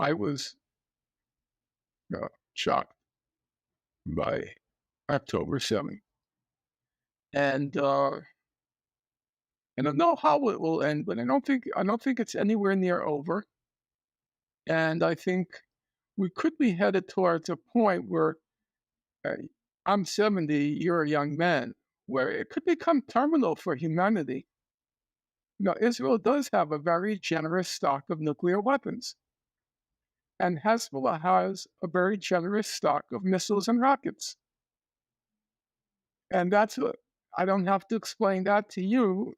I was shocked by October 7th. And I don't know how it will end, but I don't think it's anywhere near over. And I think we could be headed towards a point where I'm 70, you're a young man, where it could become terminal for humanity. Now, Israel does have a very generous stock of nuclear weapons, and Hezbollah has a very generous stock of missiles and rockets. And I don't have to explain that to you.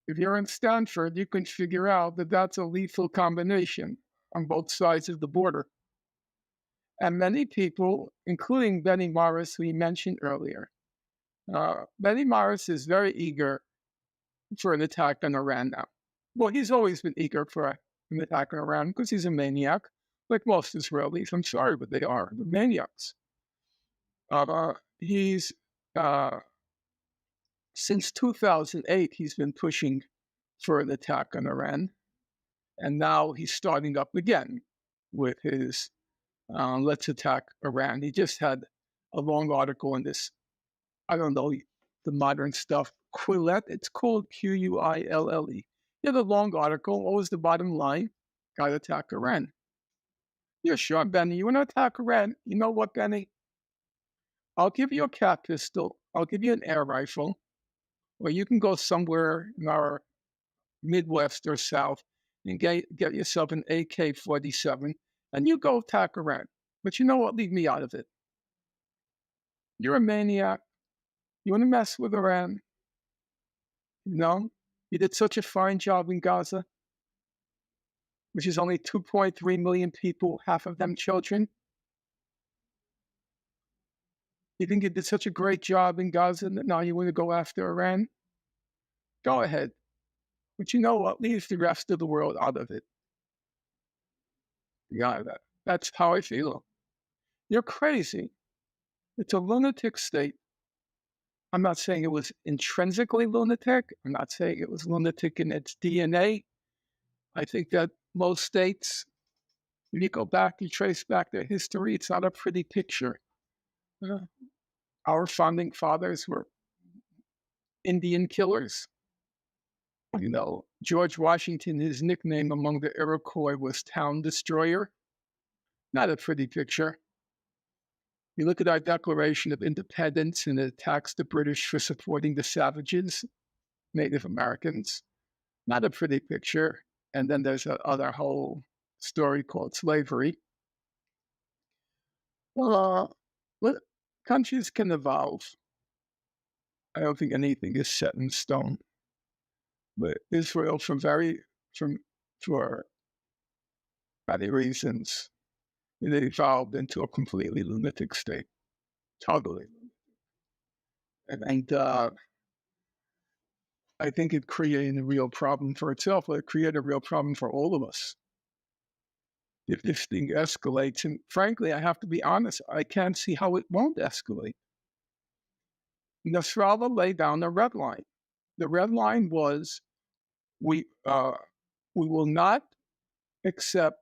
If you're in Stanford, you can figure out that that's a lethal combination on both sides of the border. And many people, including Benny Morris, who you mentioned earlier, Benny Morris is very eager for an attack on Iran now. Well, he's always been eager for an attack on Iran because he's a maniac, like most Israelis. I'm sorry, but they are. They're maniacs. Since 2008, he's been pushing for an attack on Iran. And now he's starting up again with his let's attack Iran. He just had a long article in this, I don't know, the modern stuff, Quillette. It's called Quille. He had a long article. What was the bottom line? Got to attack Iran. Yeah, sure, Benny. You want to attack Iran? You know what, Benny? I'll give you a cat pistol. I'll give you an air rifle. Or you can go somewhere in our Midwest or South and get yourself an AK-47 and you go attack Iran. But you know what? Leave me out of it. You're a maniac. You want to mess with Iran? You know? You did such a fine job in Gaza, which is only 2.3 million people, half of them children. You think you did such a great job in Gaza that now you want to go after Iran? Go ahead. But you know what? Leave the rest of the world out of it. Yeah, that's how I feel. You're crazy. It's a lunatic state. I'm not saying it was intrinsically lunatic. I'm not saying it was lunatic in its DNA. I think that most states, if you go back, you trace back their history, it's not a pretty picture. Our founding fathers were Indian killers. You know, George Washington, his nickname among the Iroquois was Town Destroyer. Not a pretty picture. You look at our Declaration of Independence and it attacks the British for supporting the savages, Native Americans. Not a pretty picture. And then there's another whole story called slavery. Well, countries can evolve. I don't think anything is set in stone. But Israel, for many reasons, it evolved into a completely lunatic state. Totally. And I think it created a real problem for itself, but it created a real problem for all of us. If this thing escalates, and frankly, I have to be honest, I can't see how it won't escalate. Nasrallah laid down a red line. The red line was, we will not accept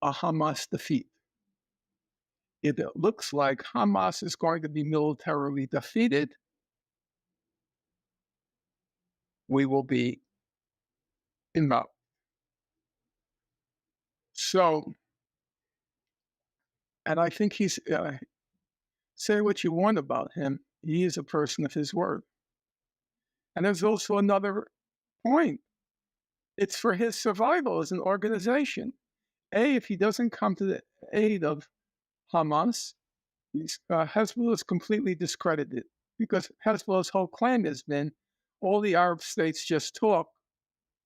a Hamas defeat. If it looks like Hamas is going to be militarily defeated, we will be involved. So, and I think he's, say what you want about him, he is a person of his word. And there's also another point. It's for his survival as an organization. If he doesn't come to the aid of Hamas, Hezbollah is completely discredited because Hezbollah's whole claim has been all the Arab states just talk,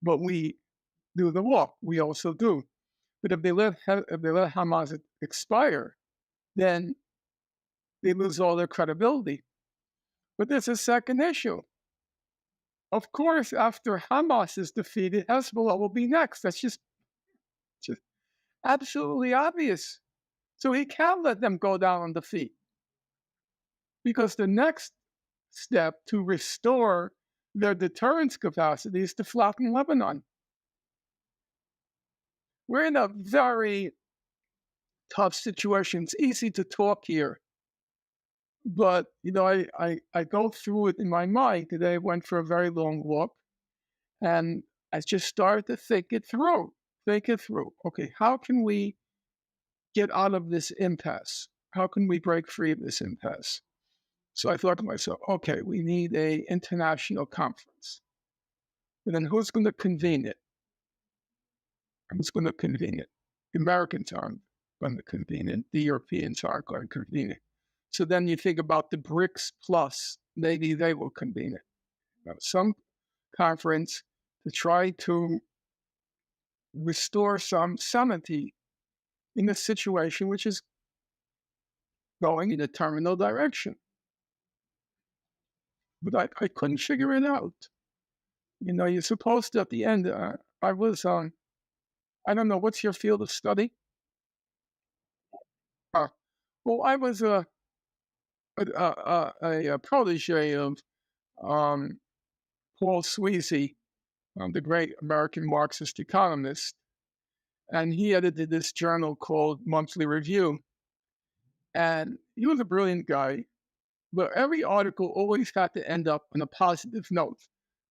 but we do the walk. We also do. But if they let Hamas expire, then they lose all their credibility. But there's a second issue. Of course, after Hamas is defeated, Hezbollah will be next. That's just absolutely obvious. So he can't let them go down on defeat. Because the next step to restore their deterrence capacity is to flatten Lebanon. we're in a very tough situation. It's easy to talk here, but I go through it in my mind. Today I went for a very long walk, and I just started to think it through. Okay, how can we get out of this impasse? How can we break free of this impasse? So I thought to myself, okay, we need an international conference. And then who's going to convene it? Who's going to convene it? The Americans aren't going to convene it. The Europeans aren't going to convene it. So then you think about the BRICS plus, maybe they will convene it. Some conference to try to restore some sanity in a situation which is going in a terminal direction. But I couldn't figure it out. You're supposed to, at the end, I was on, I don't know, what's your field of study? Well, I was a protege of Paul Sweezy, the great American Marxist economist, and he edited this journal called Monthly Review. And he was a brilliant guy, but every article always had to end up on a positive note,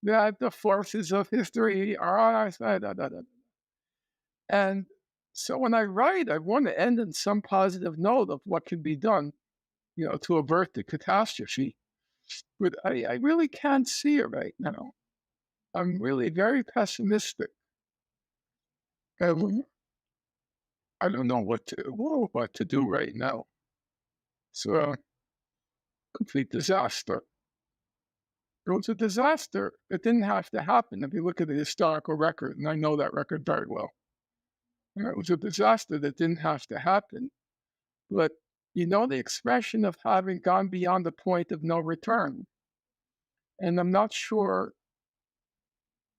that the forces of history are... And so when I write, I want to end on some positive note of what can be done, to avert the catastrophe. But I really can't see it right now. I'm really very pessimistic. And I don't know what to do right now. It's a complete disaster. It was a disaster. It didn't have to happen if you look at the historical record, and I know that record very well. It was a disaster that didn't have to happen. But the expression of having gone beyond the point of no return. And I'm not sure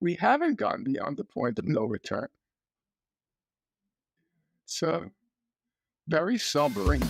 we haven't gone beyond the point of no return. It's very sobering.